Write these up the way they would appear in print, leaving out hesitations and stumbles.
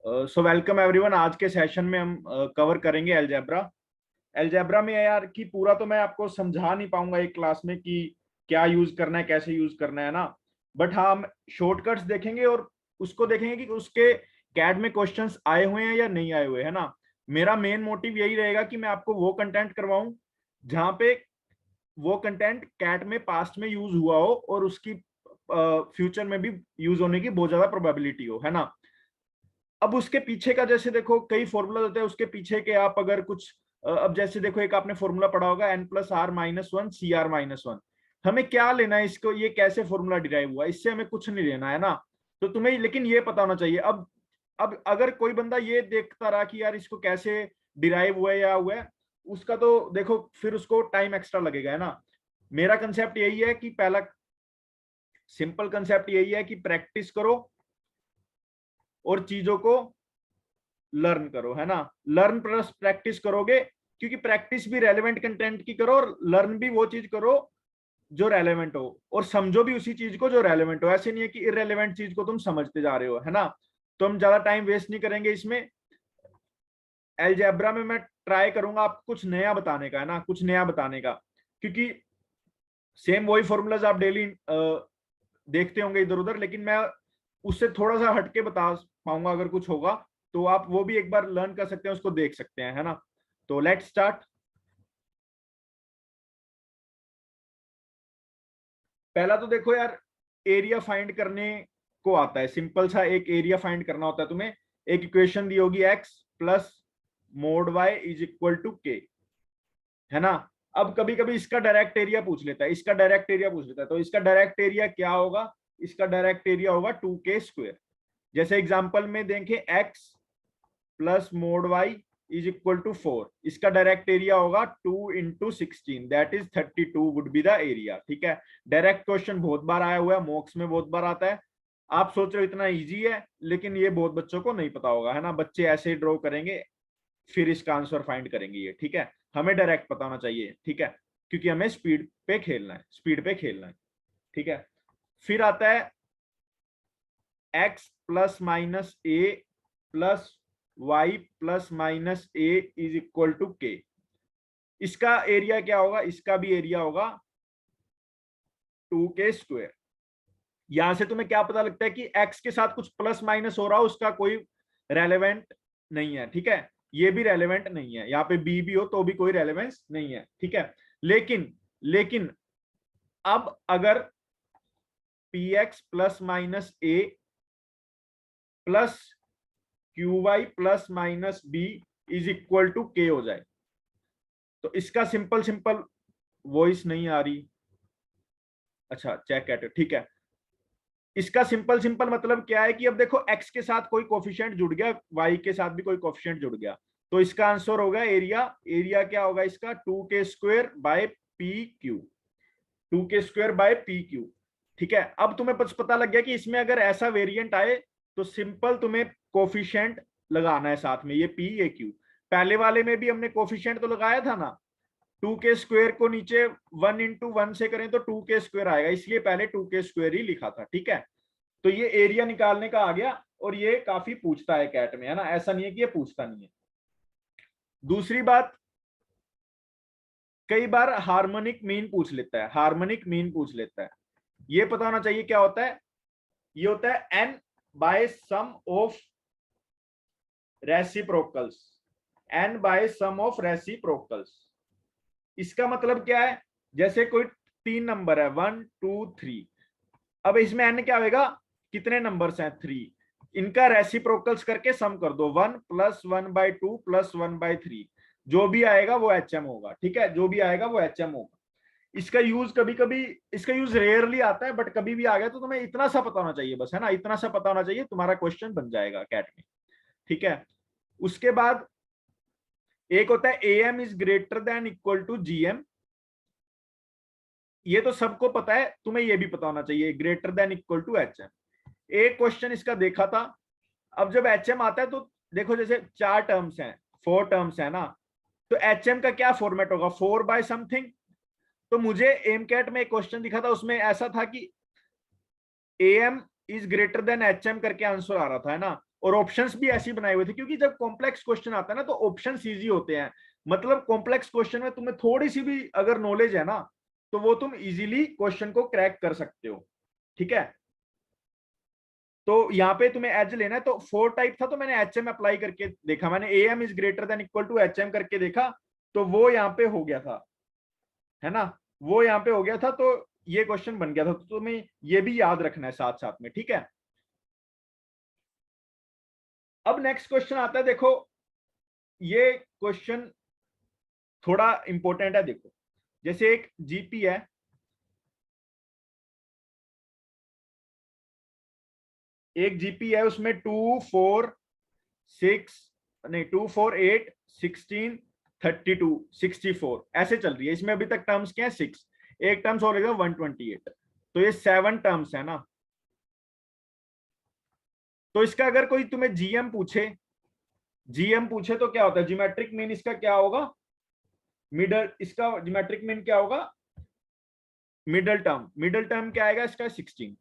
So welcome everyone. आज के session में हम कवर करेंगे अलजेब्रा। अलजेब्रा में यार कि पूरा तो मैं आपको समझा नहीं पाऊंगा एक क्लास में कि क्या यूज करना है, कैसे यूज करना है ना। बट हाँ, हम शॉर्टकट्स देखेंगे और उसको देखेंगे कि उसके कैड में क्वेश्चंस आए हुए हैं या नहीं आए हुए है ना। मेरा मेन मोटिव यही रहेगा कि मैं आपको वो कंटेंट करवाऊं जहां पे वो कंटेंट कैट में पास्ट में यूज हुआ हो और उसकी फ्यूचर में भी यूज होने की बहुत ज्यादा प्रोबेबिलिटी हो, है ना। अब उसके पीछे का जैसे देखो कई फॉर्मूला होते हैं, उसके पीछे के आप अगर कुछ अब जैसे देखो एक आपने फॉर्मूला पढ़ा होगा n+r-1 cr-1। हमें क्या लेना है इसको, ये कैसे फॉर्मूला डिराइव हुआ, इससे हमें कुछ नहीं लेना है ना। तो तुम्हें लेकिन ये पता होना चाहिए। अब अगर कोई बंदा ये देखता रहा कि यार इसको कैसे डिराइव हुआ है या हुआ है, उसका तो देखो फिर उसको टाइम एक्स्ट्रा लगेगा, है ना। मेरा कंसेप्ट यही है कि पहला सिंपल कंसेप्ट यही है कि प्रैक्टिस करो और चीजों को लर्न करो, है ना। लर्न प्लस प्रैक्टिस करोगे, क्योंकि प्रैक्टिस भी रेलेवेंट कंटेंट की करो और लर्न भी वो चीज करो जो रेलेवेंट हो, और समझो भी उसी चीज को जो रेलेवेंट हो। ऐसे नहीं है कि इररेलेवेंट चीज को तुम समझते जा रहे हो, है ना। तो हम ज्यादा टाइम वेस्ट नहीं करेंगे इसमें। अलजेब्रा में मैं ट्राई करूंगा आपको कुछ नया बताने का, है ना, कुछ नया बताने का, क्योंकि सेम वही फॉर्मूलाज आप डेली देखते होंगे इधर उधर, लेकिन मैं उससे थोड़ा सा हटके बता पाऊंगा। अगर कुछ होगा तो आप वो भी एक बार लर्न कर सकते हैं, उसको देख सकते हैं, है ना। तो लेट्स स्टार्ट। पहला तो देखो यार, एरिया फाइंड करने को आता है। सिंपल सा एक एरिया फाइंड करना होता है तुम्हें। एक इक्वेशन दी होगी x plus mod y is equal to k, है ना। अब कभी कभी इसका डायरेक्ट एरिया पूछ लेता है, इसका डायरेक्ट एरिया पूछ लेता है, तो इसका डायरेक्ट एरिया क्या होगा? इसका डायरेक्ट एरिया होगा 2k²। जैसे एग्जांपल में देखें x plus mod y is equal to 4, इसका डायरेक्ट एरिया होगा 2 × 16, that is 32 would be the area. ठीक है, डायरेक्ट क्वेश्चन बहुत बार आया हुआ है, मॉक्स में बहुत बार आता है। आप सोच रहे हो इतना इजी है, लेकिन ये बहुत बच्चों को नहीं पता होगा, है ना। बच्चे ऐसे ही ड्रॉ करेंगे फिर इसका आंसर फाइंड करेंगे ये। ठीक है, हमें डायरेक्ट पता होना चाहिए, ठीक है, क्योंकि हमें स्पीड पे खेलना है, स्पीड पे खेलना है। ठीक है, फिर आता है x plus minus a plus y plus minus a is equal to k. इसका एरिया क्या होगा? इसका भी एरिया होगा 2k²। यहां से तुम्हें क्या पता लगता है कि x के साथ कुछ प्लस माइनस हो रहा हो, उसका कोई रेलेवेंट नहीं है। ठीक है, ये भी रेलेवेंट नहीं है, यहाँ पे b भी हो तो भी कोई रेलेवेंस नहीं है। ठीक है, लेकिन लेकिन अब अगर px plus minus a plus q y plus minus b is equal to k हो जाए, तो इसका सिंपल सिंपल वॉइस नहीं आ रही। अच्छा, चेक कैट, ठीक है। इसका सिंपल सिंपल मतलब क्या है कि अब देखो x के साथ कोई कोफिशिएंट जुड़ गया, y के साथ भी कोई कोफिशिएंट जुड़ गया, तो इसका आंसर होगा एरिया। एरिया क्या होगा इसका? 2k² / pq, 2k² / pq। ठीक है, अब तुम्हें पता लग गया कि इसमें अगर ऐसा वेरिएंट आए तो सिंपल तुम्हें कोफिशिएंट लगाना है साथ में, ये p ये q। पहले वाले में भी हमने कोफिशिएंट तो लगाया था ना, 2k² को नीचे 1 × 1 से करें तो 2k² आएगा, इसलिए पहले 2k² ही लिखा था। ठीक है, तो ये एरिया निकालने का आ गया, और ये काफी पूछता है कैट में, है ना, ऐसा नहीं है कि ये पूछता नहीं है। दूसरी बात, कई बार हार्मोनिक मीन पूछ लेता है, हार्मोनिक मीन पूछ लेता है। ये पता होना चाहिए क्या होता है। ये होता है n by sum of reciprocals, n by sum of reciprocals. इसका मतलब क्या है? जैसे कोई 3 नंबर है 1 2 3, अब इसमें n क्या होगा? कितने नंबर्स हैं? 3। इनका रेसिप्रोकल्स करके सम कर दो, 1 + 1/2 + 1/3, जो भी आएगा वो HM होगा। ठीक है, जो भी आएगा वो HM होगा। इसका यूज कभी कभी, इसका यूज रेयरली आता है, बट कभी भी आ गया तो तुम्हें इतना सा पता होना चाहिए बस, है ना, इतना सा पता होना चाहिए, तुम्हारा क्वेश्चन बन जाएगा कैट में। ठीक है, उसके बाद एक होता है AM is greater than equal to GM। ये तो सबको पता है, तुम्हें ये भी पता होना चाहिए, greater than equal to HM। एक क्वेश्चन इसका देखा था। अब जब HM आता है तो देखो जैसे 4 टर्म्स हैं, 4 टर्म्स है ना, तो HM का क्या फॉर्मेट होगा? 4 बाय समथिंग। तो मुझे एम कैट में एक क्वेश्चन दिखा था, उसमें ऐसा था कि AM is greater then HM करके आंसर आ रहा था, है ना। और ऑप्शंस भी ऐसे बनाए हुए थे, क्योंकि जब कॉम्प्लेक्स क्वेश्चन आता है ना तो ऑप्शंस इजी होते हैं। मतलब कॉम्प्लेक्स क्वेश्चन में तुम्हें थोड़ी सी भी अगर नॉलेज है ना तो वो तुम इजीली क्वेश्चन को क्रैक कर सकते हो, ठीक है। तो यहाँ पे तुम्हें एच लेना है, तो 4 टाइप था तो मैंने एच एम अप्लाई करके देखा, मैंने A M is greater than equal to H M करके देखा, तो वो यहाँ पे हो गया था, है ना, वो यहाँ पे हो गया था, तो ये क्वेश्चन बन गया था। तो तुम्हें ये भी याद रखना है साथ साथ में, ठीक है। अब नेक्स्ट क्वेश्चन आता है, देखो ये क्वेश्चन थोड़ा इंपॉर्टेंट है। देखो जैसे एक जीपी है, एक जीपी है, उसमें 2 4 6 नहीं 2 4 8 16 32 64 ऐसे चल रही है। इसमें अभी तक टर्म्स क्या है 6, एक टर्म्स और 128, तो ये 7 टर्म्स है ना। तो इसका अगर कोई तुम्हें जीएम पूछे, जीएम पूछे तो क्या होता है, ज्योमेट्रिक मीन इसका क्या होगा, मिडल, इसका ज्योमेट्रिक मीन क्या होगा, मिडल टर्म, मिडल टर्म क्या आएगा इसका 16।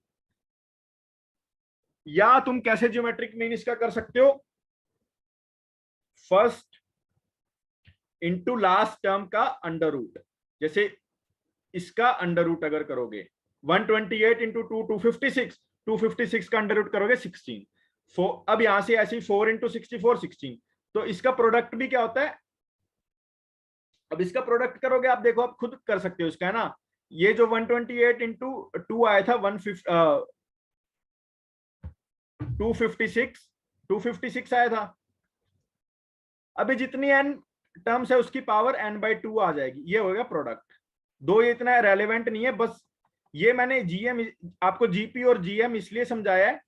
या तुम कैसे ज्योमेट्रिक मीन इसका कर सकते हो, फर्स्ट इंटू लास्ट टर्म का अंडर रूट, जैसे इसका अंडर रूट अगर करोगे 128 इंटू 2 256, 256 का अंडर रूट करोगे 16। अब यहां से ऐसी 4 इंटू 64 16, तो इसका प्रोडक्ट भी क्या होता है, अब इसका प्रोडक्ट करोगे आप देखो, आप खुद कर सकते हो इसका, है ना। ये जो 128 इंटू 2 आया था 256, 256 आया था। अभी जितनी एन टर्म्स है उसकी पावर n बाई 2 आ जाएगी, ये होगा प्रोडक्ट। दो ये इतना रेलेवेंट नहीं है, बस ये मैंने जीएम आपको जीपी और जीएम इसलिए समझाया है,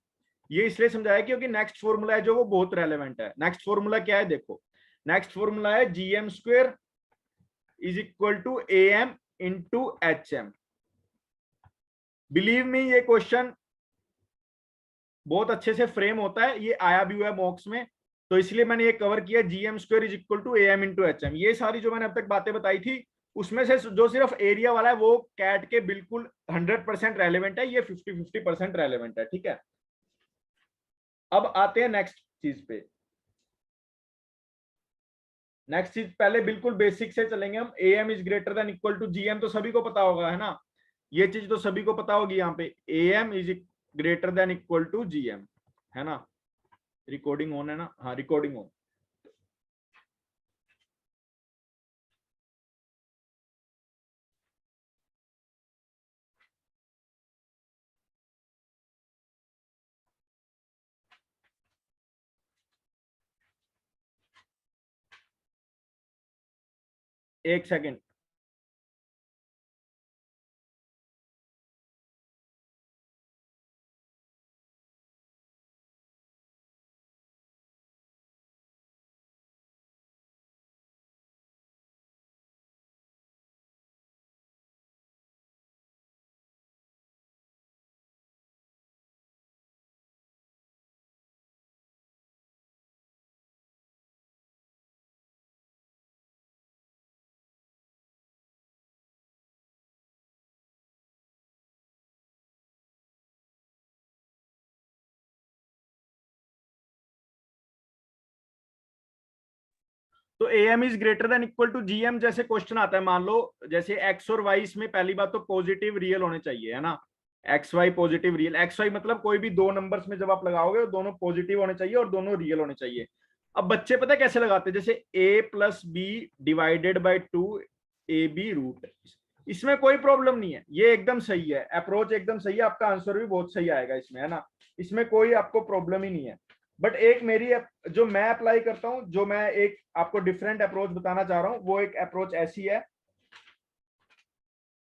ये इसलिए समझाया क्योंकि नेक्स्ट फॉर्मूला है जो वो बहुत रेलेवेंट है। नेक्स्ट फॉर्मूला क्या है, देखो नेक्स्ट फॉर्मूला है GM square is equal to A M into H M. Believe me ये क्वेश्चन बहुत अच्छे से फ्रेम होता है, ये आया भी हुआ है मॉक्स में, तो इसलिए मैंने ये कवर किया, GM square is equal to A M into H M. ये सारी जो मैंने अब तक बातें बताई थी उसमें से जो सिर्फ एरिया वाला है वो कैट के बिल्कुल 100% रेलेवेंट है, ये 50-50% रेलेवेंट है, ठीक है। अब आते हैं नेक्स्ट चीज पे। नेक्स्ट चीज पहले बिल्कुल बेसिक से चलेंगे हम, A M is greater than equal to G M, तो सभी को पता होगा, है ना, ये चीज तो सभी को पता होगी। यहाँ पे A M is greater than equal to G M, है ना। रिकॉर्डिंग ऑन है ना, हाँ रिकॉर्डिंग ऑन। एक सेकेंड, तो A M is greater than equal to G M, जैसे क्वेश्चन आता है, मान लो जैसे एक्स और वाई, इसमें पहली बात तो पॉजिटिव रियल होने चाहिए, है ना, x y positive real, x y मतलब कोई भी दो नंबर्स में जब आप लगाओगे दोनों पॉजिटिव होने चाहिए और दोनों रियल होने चाहिए। अब बच्चे पता है कैसे लगाते हैं, जैसे A plus B divided by 2 A B root, इसमें कोई प्रॉब्लम नहीं है, ये एकदम सही है, अप्रोच एकदम सही है, आपका आंसर भी बहुत सही आएगा इसमें, है ना, इसमें कोई आपको प्रॉब्लम ही नहीं है। बट एक मेरी जो मैं अप्लाई करता हूं, जो मैं एक आपको डिफरेंट अप्रोच बताना चाह रहा हूं, वो एक अप्रोच ऐसी है,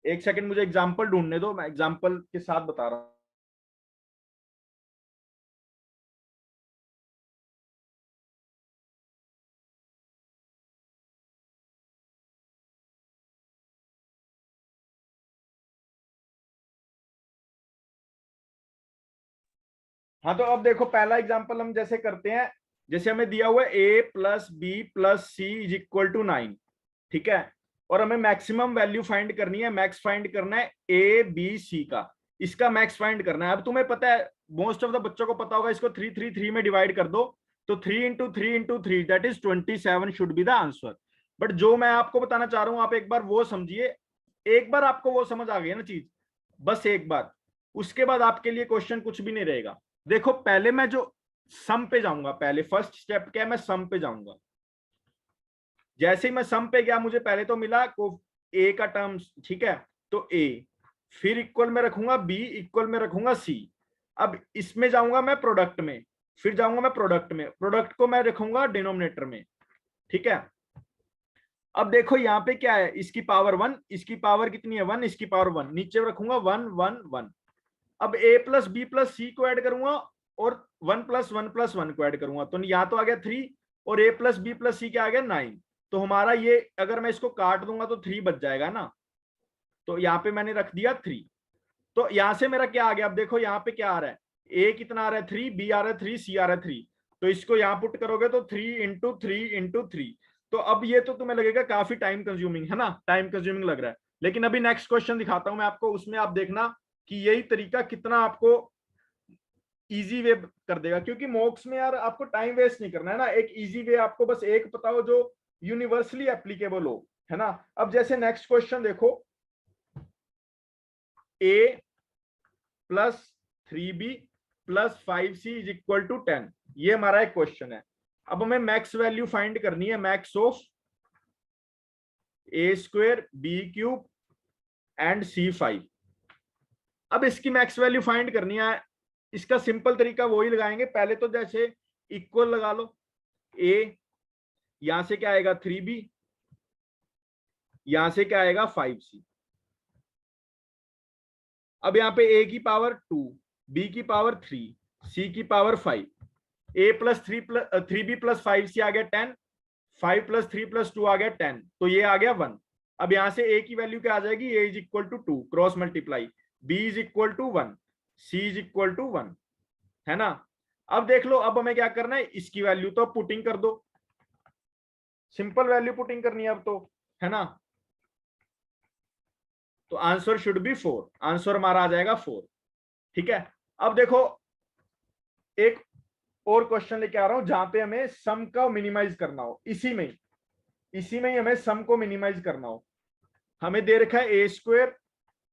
एक सेकंड मुझे एग्जांपल ढूंढने दो, मैं एग्जांपल के साथ बता रहा हूं। हाँ तो अब देखो पहला एग्जांपल हम जैसे करते हैं, जैसे हमें दिया हुआ है A plus B plus C is equal to 9, ठीक है, और हमें मैक्सिमम वैल्यू फाइंड करनी है, मैक्स फाइंड करना है ए बी सी का, इसका मैक्स फाइंड करना है। अब तुम्हें पता है मोस्ट ऑफ द बच्चों को पता होगा, इसको 3 3 3 में डिवाइड कर दो तो 3 into 3 into 3 that is 27 should be the answer. But जो मैं आपको बताना चाह रहा हूं आप एक बार वो समझिए, एक बार आपको वो समझ आ गई ना चीज, बस एक बार, उसके बाद आपके लिए क्वेश्चन कुछ भी नहीं रहेगा। देखो पहले मैं जो सम पे जाऊंगा, पहले फर्स्ट स्टेप क्या है, मैं सम पे जाऊंगा। जैसे ही मैं सम पे गया मुझे पहले तो मिला को ए का टर्म, ठीक है, तो ए, फिर इक्वल में रखूंगा बी, इक्वल में रखूंगा सी। अब इसमें जाऊंगा मैं प्रोडक्ट में, फिर जाऊंगा मैं प्रोडक्ट में, प्रोडक्ट को मैं रखूंगा डिनोमिनेटर में, ठीक है। अब देखो यहाँ पे क्या है, इसकी पावर 1, इसकी पावर कितनी है 1, इसकी पावर 1, नीचे रखूंगा 1 1 1। अब a प्लस बी प्लस सी को ऐड करूंगा और 1 प्लस 1 प्लस 1 को ऐड करूंगा, तो यहाँ तो आ गया 3 और a प्लस बी प्लस सी क्या आ गया 9। तो हमारा ये अगर मैं इसको काट दूंगा तो 3 बच जाएगा ना, तो यहाँ पे मैंने रख दिया 3। तो यहां से मेरा क्या आ गया, अब देखो यहाँ पे क्या आ रहा है, ए कितना आ रहा है 3, बी आ रहा है 3, सी आ रहा है 3, तो इसको यहाँ पुट करोगे तो 3 इंटू 3 इंटू 3। तो अब ये तो तुम्हें लगेगा काफी टाइम कंज्यूमिंग है ना, टाइम कंज्यूमिंग लग रहा है, लेकिन अभी नेक्स्ट क्वेश्चन दिखाता हूं मैं आपको, उसमें आप देखना कि यही तरीका कितना आपको इजी वे कर देगा, क्योंकि मॉक्स में यार आपको टाइम वेस्ट नहीं करना है ना, एक इजी वे आपको बस एक पता हो जो यूनिवर्सली एप्लीकेबल हो, है ना। अब जैसे नेक्स्ट क्वेश्चन देखो, A plus 3b plus 5c is equal to 10, ये हमारा एक क्वेश्चन है। अब हमें मैक्स वैल्यू फाइंड करनी है, max of a square b cube and c5। अब इसकी मैक्स वैल्यू फाइंड करनी है, इसका सिंपल तरीका वही लगाएंगे, पहले तो जैसे इक्वल लगा लो, ए यहां से क्या आएगा 3b, यहां से क्या आएगा 5c। अब यहाँ पे a की पावर 2, b की पावर 3, c की power 5, a plus 3b plus 5c आ गया 10, 5 प्लस 3 प्लस 2 आ गया 10, तो ये आ गया 1। अब यहां से a की वैल्यू क्या आ जाएगी, a is equal to 2 cross multiply, b is equal to 1, c is equal to 1, है ना। अब देख लो, अब हमें क्या करना है, इसकी वैल्यू तो पुटिंग कर दो, सिंपल वैल्यू पुटिंग करनी है अब तो, है ना। तो आंसर शुड बी 4, आंसर हमारा आ जाएगा 4, ठीक है। अब देखो एक और क्वेश्चन लेके आ रहा हूं जहां पे हमें सम का मिनिमाइज करना हो, इसी में ही हमें सम को मिनिमाइज करना हो। हमें दे रखा है A square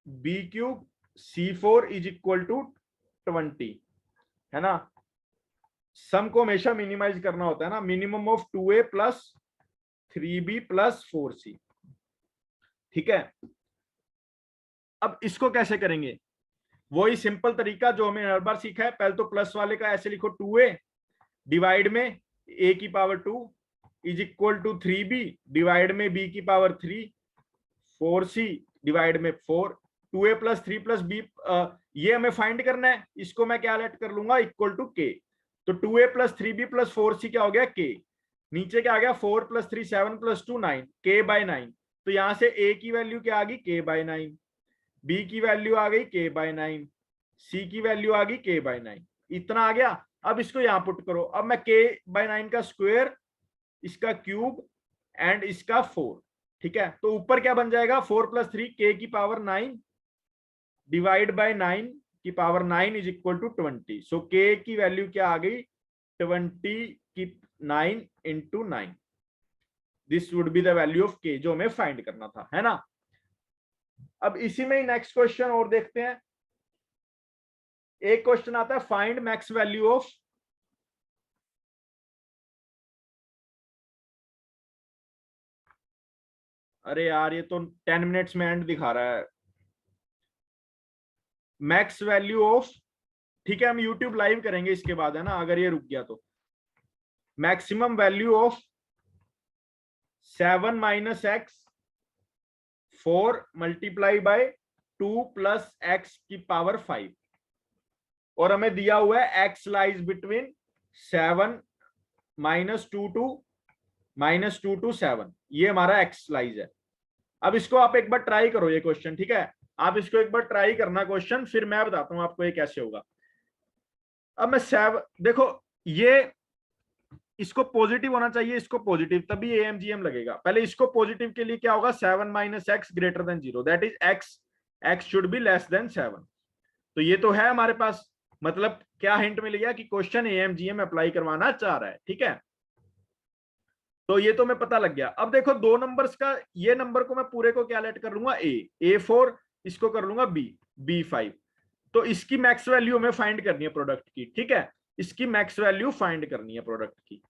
B cube c4 is equal to 20, है ना। सम को हमेशा मिनिमाइज करना होता है ना, minimum of 2a plus 3b plus 4c, ठीक है। अब इसको कैसे करेंगे, वही सिंपल तरीका जो हमें हर बार सीखा है, पहले तो प्लस वाले का ऐसे लिखो 2a डिवाइड में a की power 2 is equal to 3b divide में b की पावर 3, 4c डिवाइड में 4, 2a प्लस 3 प्लस b, ये हमें फाइंड करना है, इसको मैं क्या लेट कर लूंगा इक्वल टू k। तो 2a plus 3b plus 4c क्या हो गया k, नीचे क्या आ गया 4 प्लस 3 7 प्लस 2 9, k बाय 9। तो यहां से a की वैल्यू क्या आ गई k बाय 9, b की वैल्यू आ गई k बाय 9, c की वैल्यू आ गई k बाय 9, इतना आ गया। अब इसको यहां पुट करो, अब मैं k बाय 9 का स्क्वायर, इसका क्यूब एंड इसका 4, ठीक है। तो ऊपर क्या बन जाएगा 4 प्लस 3 k की पावर 9 डिवाइड बाय 9 की power 9 is equal to 20। So k की वैल्यू क्या आ गई 20 की 9 into 9, this would be the value of k जो हमें फाइंड करना था, है ना। अब इसी में ही नेक्स्ट क्वेश्चन और देखते हैं, एक क्वेश्चन आता है फाइंड मैक्स वैल्यू ऑफ, अरे यार ये तो 10 मिनट्स में एंड दिखा रहा है, मैक्स वैल्यू ऑफ, ठीक है हम यूट्यूब लाइव करेंगे इसके बाद, है ना, अगर ये रुक गया तो। Maximum value of 7 minus x 4 multiply by 2 plus x की पावर 5, और हमें दिया हुआ है x lies between 7 minus 2 to 7, ये हमारा एक्स लाइज है। अब इसको आप एक बार ट्राई करो ये क्वेश्चन, ठीक है, आप इसको एक बार ट्राई करना क्वेश्चन, फिर मैं बताता हूं आपको ये कैसे होगा। अब मैं 7 देखो, ये इसको पॉजिटिव होना चाहिए, इसको पॉजिटिव, तभी एएमजीएम लगेगा। पहले इसको पॉजिटिव के लिए क्या होगा 7 minus x greater than 0, that is x should be less than 7, तो ये तो है हमारे पास। मतलब क्या हिंट मिल गया कि क्वेश्चन एएमजीएम अप्लाई करवाना चाह रहा है, ठीक है। तो ये तो मैं पता लग गया। अब देखो 2 नंबर्स का, ये नंबर को मैं पूरे को क्या लेट कर लूंगा, A4, इसको कर लूंगा B5। तो इसकी मैक्स वैल्यू हमें फाइंड करनी है प्रोडक्ट की, ठीक है, इसकी मैक्स वैल्यू फाइंड करनी है प्रोडक्ट की।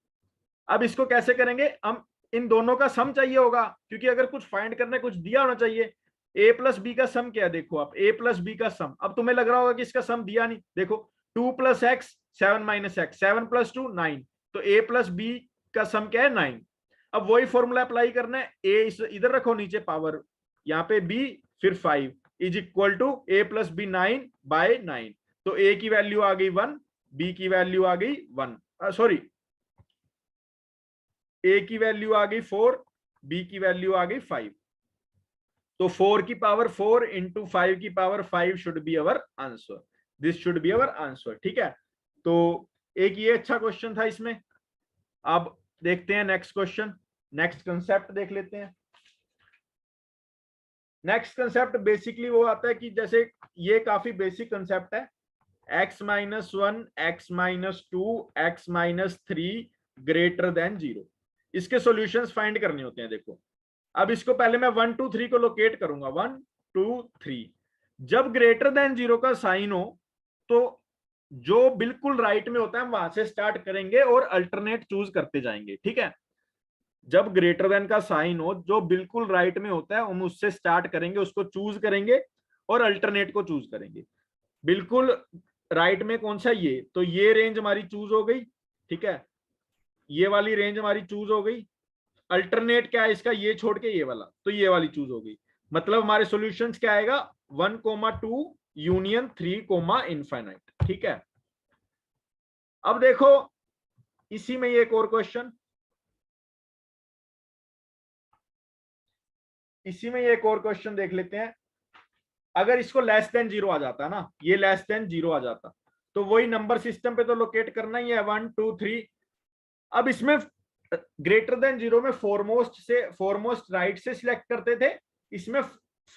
अब इसको कैसे करेंगे, हम इन दोनों का सम चाहिए होगा, क्योंकि अगर कुछ फाइंड करना है कुछ दिया होना चाहिए। ए प्लस बी का सम क्या है, देखो आप, ए प्लस बी का सम। अब तुम्हें लग रहा होगा कि इसका सम दिया नहीं, देखो 2 + x 7 - x 7 + 2 9, तो ए प्लस बी का सम क्या है 9। अब वही फॉर्मूला अप्लाई करना है, ए इधर रखो नीचे पावर, यहाँ पे बी फिर 5 is equal to a plus b 9/9। तो ए की वैल्यू आ गई 1, बी की वैल्यू आ गई 1, सॉरी ए की वैल्यू आ गई 4, बी की वैल्यू आ गई 5। तो 4 की पावर 4 इंटू 5 की power 5 should be our answer, this should be our answer, ठीक है। तो एक ये अच्छा क्वेश्चन था इसमें। अब देखते हैं नेक्स्ट क्वेश्चन, नेक्स्ट कंसेप्ट देख लेते हैं। नेक्स्ट कंसेप्ट बेसिकली वो आता है कि जैसे ये काफी बेसिक कंसेप्ट है, x - 1 x - 2 x - 3 greater than 0। इसके सॉल्यूशंस फाइंड करने होते हैं। देखो अब इसको पहले मैं 1 2 3 को लोकेट करूंगा, 1 2 3। जब ग्रेटर देन 0 का साइन हो तो जो बिल्कुल राइट में होता है हम वहां से स्टार्ट करेंगे और अल्टरनेट चूज करते जाएंगे, ठीक है। जब ग्रेटर देन का साइन हो, जो बिल्कुल राइट में होता है हम उससे स्टार्ट करेंगे, उसको चूज करेंगे और अल्टरनेट को चूज करेंगे। बिल्कुल राइट में कौन सा, ये तो ये रेंज हमारी चूज हो गई, ठीक है, ये वाली रेंज हमारी चूज हो गई। अल्टरनेट क्या है इसका, ये छोड़ के ये वाला, तो ये वाली चूज हो गई। मतलब हमारे सॉल्यूशंस क्या आएगा, 1, 2 यूनियन 3, इनफाइनाइट, ठीक है। अब देखो इसी में एक और क्वेश्चन, इसी में एक और क्वेश्चन देख लेते हैं। अगर इसको लेस देन 0 आ जाता ना, ये लेस देन 0 आ जाता, तो वही नंबर सिस्टम पे तो लोकेट करना ही है 1 2 3। अब इसमें ग्रेटर देन 0 में फोरमोस्ट राइट से सिलेक्ट करते थे, इसमें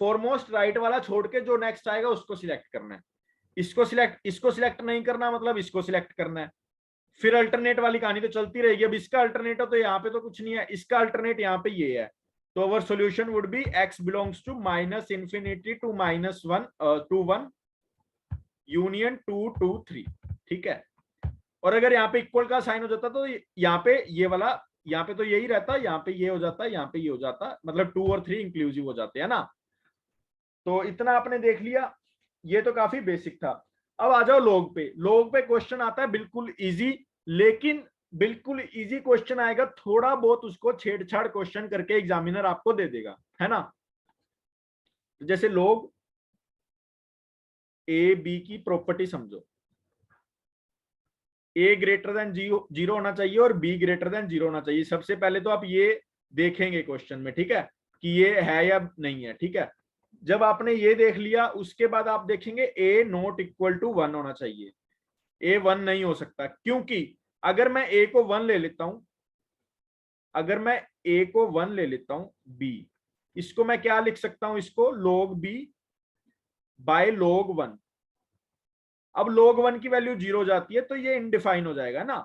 फोरमोस्ट राइट वाला छोड़ के जो नेक्स्ट आएगा उसको सिलेक्ट करना है। इसको सिलेक्ट नहीं करना, मतलब इसको सिलेक्ट करना है। फिर अल्टरनेट वाली कहानी तो चलती रहेगी। अब इसका अल्टरनेट तो यहाँ पे तो कुछ नहीं है, इसका अल्टरनेट यहाँ पे ये है। तो our solution would be x belongs to -∞ to -1 to 1 union 2 2 3, ठीक है। और अगर यहाँ पे इक्वल का साइन हो जाता तो यहाँ पे ये वाला, यहाँ पे तो यही रहता, यहाँ पे ये हो जाता, यहाँ पे ये हो जाता, मतलब 2 और 3 इंक्लूसिव हो जाते हैं ना। तो इतना आपने देख लिया, ये तो काफी बेसिक था। अब आ जाओ लॉग पे। लॉग पे क्वेश्चन आता है बिल्कुल इजी, लेकिन बिल्कुल इजी क्वेश्चन आएगा, थोड़ा बहुत उसको छेड़छाड़ क्वेश्चन करके एग्जामिनर आपको दे देगा, है ना। तो जैसे लॉग ए बी की प्रॉपर्टी समझो, ए ग्रेटर देन 0 होना चाहिए और बी ग्रेटर देन 0 होना चाहिए। सबसे पहले तो आप ये देखेंगे क्वेश्चन में, ठीक है, कि ये है या नहीं है, ठीक है। जब आपने ये देख लिया उसके बाद आप देखेंगे ए नॉट इक्वल टू 1 होना चाहिए। ए 1 नहीं हो सकता, क्योंकि अगर मैं ए को 1 ले लेता हूं, अगर मैं ए को 1 ले लेता हूं, बी, इसको मैं क्या लिख सकता हूं, इसको log b बाय log 1। अब log 1 की वैल्यू 0 हो जाती है तो ये इनडिफाइन हो जाएगा ना,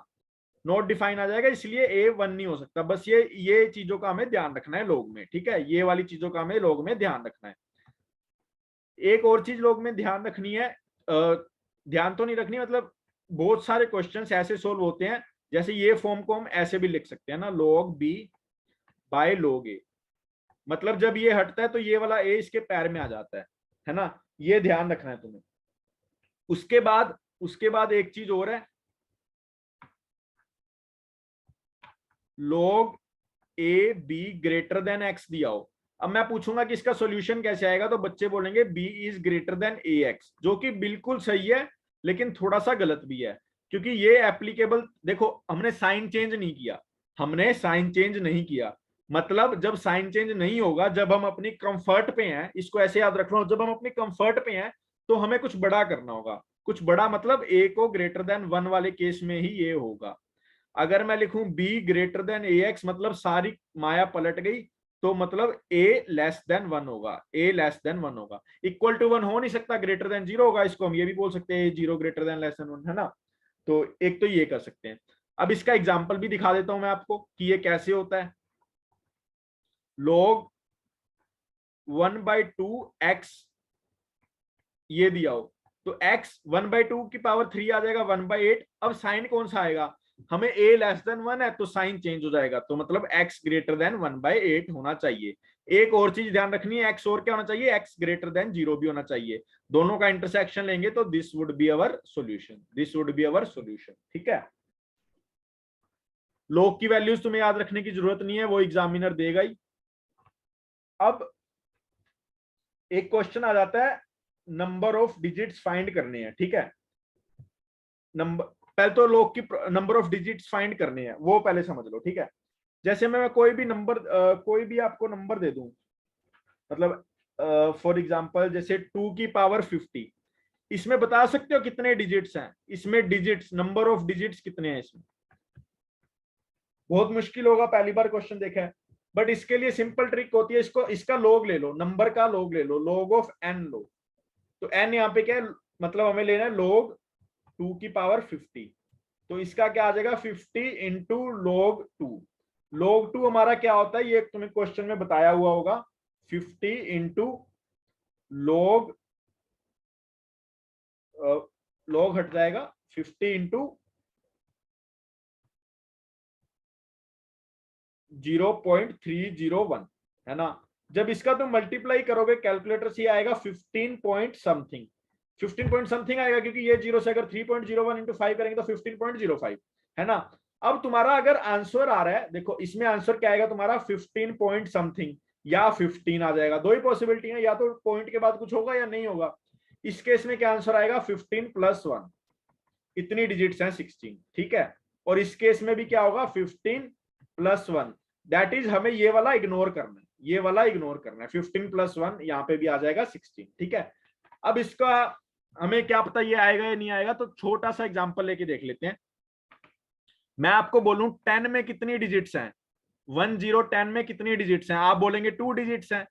नॉट डिफाइन आ जाएगा, इसलिए ए 1 नहीं हो सकता। बस ये चीजों का हमें ध्यान रखना है log में, ठीक है, ये वाली चीजों का हमें log में ध्यान रखना है। एक और चीज log में ध्यान रखनी है, ध्यान तो नहीं रखनी, मतलब बहुत सारे क्वेश्चंस ऐसे सोल्व होते हैं, जैसे ये फॉर्म को हम ऐसे भी लिख सकते हैं ना, log b by log a। मतलब जब ये हटता है तो ये वाला ए इसके पैर में आ जाता है ना, ये ध्यान रखना है तुम्हें। उसके बाद एक चीज और है, log A be greater than x दिया हो। अब मैं पूछूंगा कि इसका सॉल्यूशन कैसे आएगा, तो बच्चे बोलेंगे b is greater than a x, जो कि बिल्कुल सही है, लेकिन थोड़ा सा गलत भी है, क्योंकि ये एप्लीकेबल, देखो हमने साइन चेंज नहीं किया, हमने साइन चेंज नहीं किया। मतलब जब साइन चेंज नहीं होगा, जब हम अपनी कंफर्ट पे हैं, इसको ऐसे याद रख लो, जब हम अपनी कंफर्ट पे हैं तो हमें कुछ बड़ा करना होगा। कुछ बड़ा मतलब ए को ग्रेटर देन 1 वाले केस में ही ये होगा। अगर मैं लिखूं b greater than a x, मतलब सारी माया पलट गई, तो मतलब a लेस देन 1 होगा, a लेस देन 1 होगा। इक्वल टू 1 हो नहीं सकता, ग्रेटर देन 0 होगा। इसको हम ये भी बोल सकते हैं 0 ग्रेटर देन लेस देन 1, है ना। तो एक तो ये कर सकते हैं। अब इसका एग्जांपल भी दिखा देता हूं मैं आपको कि ये कैसे होता है। log 1/2 x ये दिया हो तो x 1/2 की पावर 3 आ जाएगा 1/8। अब साइन कौन सा आएगा, हमें a लेस देन 1 है तो साइन चेंज हो जाएगा, तो मतलब x ग्रेटर देन 1/8 होना चाहिए। एक और चीज ध्यान रखनी है, x और क्या होना चाहिए, x ग्रेटर देन 0 भी होना चाहिए। दोनों का इंटरसेक्शन लेंगे तो this would be our solution, this would be our solution. ठीक है, log की वैल्यूज तुम्हें याद रखने की जरूरत नहीं है, वो एग्जामिनर देगा ही। अब एक क्वेश्चन आ जाता है, नंबर ऑफ डिजिट्स फाइंड करने हैं। ठीक है, नंबर पहले तो log की नंबर ऑफ डिजिट्स फाइंड करने हैं, वो पहले समझ लो। ठीक है, जैसे मैं कोई भी नंबर कोई भी आपको नंबर दे दूं, मतलब फॉर एग्जांपल जैसे 2 की पावर 50, इसमें बता सकते हो कितने डिजिट्स हैं, इसमें डिजिट्स नंबर ऑफ डिजिट्स कितने हैं इसमें। बहुत मुश्किल होगा, पहली बार क्वेश्चन देखा है, बट इसके लिए सिंपल ट्रिक होती है, इसको इसका log ले लो, नंबर का log ले लो, log ऑफ n लो। तो n यहाँ पे क्या है, मतलब हमें लेना है log 2 की पावर 50, तो इसका क्या आ जाएगा 50 इंटू log 2। log 2 हमारा क्या होता है, ये तुम्हें क्वेश्चन में बताया हुआ होगा, 50 इंटू log log हट जाएगा 50 इंटू 0.301, है ना। जब इसका तुम मल्टीप्लाई करोगे कैलकुलेटर से आएगा 15 पॉइंट समथिंग, 15 पॉइंट समथिंग आएगा, क्योंकि ये जीरो से अगर 3.01 इंटू 5 करेंगे तो 15.05, है ना। अब तुम्हारा अगर आंसर आ रहा है, देखो इसमें आंसर क्या आएगा तुम्हारा 15 पॉइंट समथिंग या 15 आ जाएगा, दो ही पॉसिबिलिटी है, या तो पॉइंट के बाद कुछ होगा या नहीं होगा। इस केस में क्या आंसर आएगा 15 + 1, इतनी डिजिट्स हैं 16। ठीक है, और इस केस में भी क्या होगा 15 + 1, दैट इज हमें ये वाला इग्नोर करना है, ये वाला इग्नोर करना है। 15 + 1 यहाँ पे भी आ जाएगा 16। ठीक है, अब इसका हमें क्या पता ये आएगा या नहीं आएगा, तो छोटा सा एग्जांपल लेके देख लेते हैं। मैं आपको बोलूं 10 में कितनी डिजिट्स हैं, 10 में कितनी डिजिट्स हैं, आप बोलेंगे 2 डिजिट्स हैं,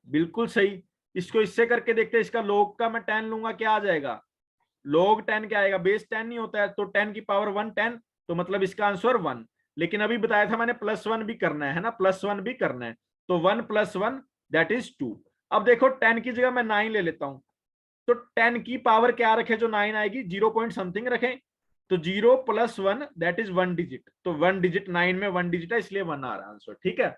बिल्कुल सही। इसको इससे करके देखते हैं, इसका log का मैं 10 लूंगा, क्या आ जाएगा log 10 क्या आएगा, बेस 10 नहीं होता है, तो 10 की पावर 1 10, तो मतलब इसका आंसर 1। लेकिन अभी बताया था मैंने +1 भी करना है ना, +1 भी करना है, तो 1 + 1 दैट इज 2। अब देखो 10 की जगह मैं 9 ले लेता हूं, तो 10 की पावर क्या रखे जो 9 आएगी, 0 पॉइंट समथिंग रखें, तो 0 + 1 दैट इज 1 डिजिट, तो 1 डिजिट 9 में 1 डिजिट है, इसलिए 1 आ रहा है आंसर। ठीक है,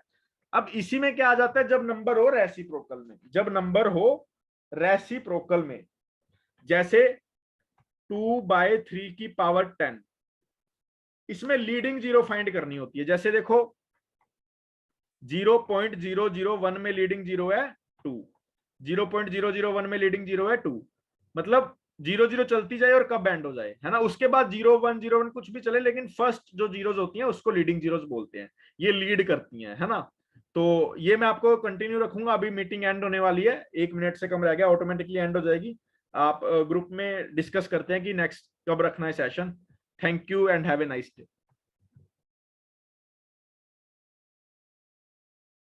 अब इसी में क्या आ जाता है, जब नंबर हो रेसिप्रोकल में, जब नंबर हो रेसिप्रोकल में, जैसे 2/3 की पावर 10, इसमें लीडिंग जीरो फाइंड करनी होती है। जैसे देखो 0.001 में लीडिंग जीरो है 2, 0.001 में लीडिंग जीरो है 2, मतलब 0 0 चलती जाए और कब एंड हो जाए, है ना। उसके बाद 0 1 0 1 कुछ भी चले, लेकिन फर्स्ट जो जीरोज होती हैं उसको लीडिंग जीरोज बोलते हैं, ये लीड करती हैं, है ना। तो ये मैं आपको कंटिन्यू रखूंगा, अभी मीटिंग एंड होने वाली है, 1 मिनट से कम रह गया, ऑटोमेटिकली एंड हो जाएगी। आप ग्रुप में डिस्कस करते हैं कि नेक्स्ट कब रखना है session. Thank you and have a nice day.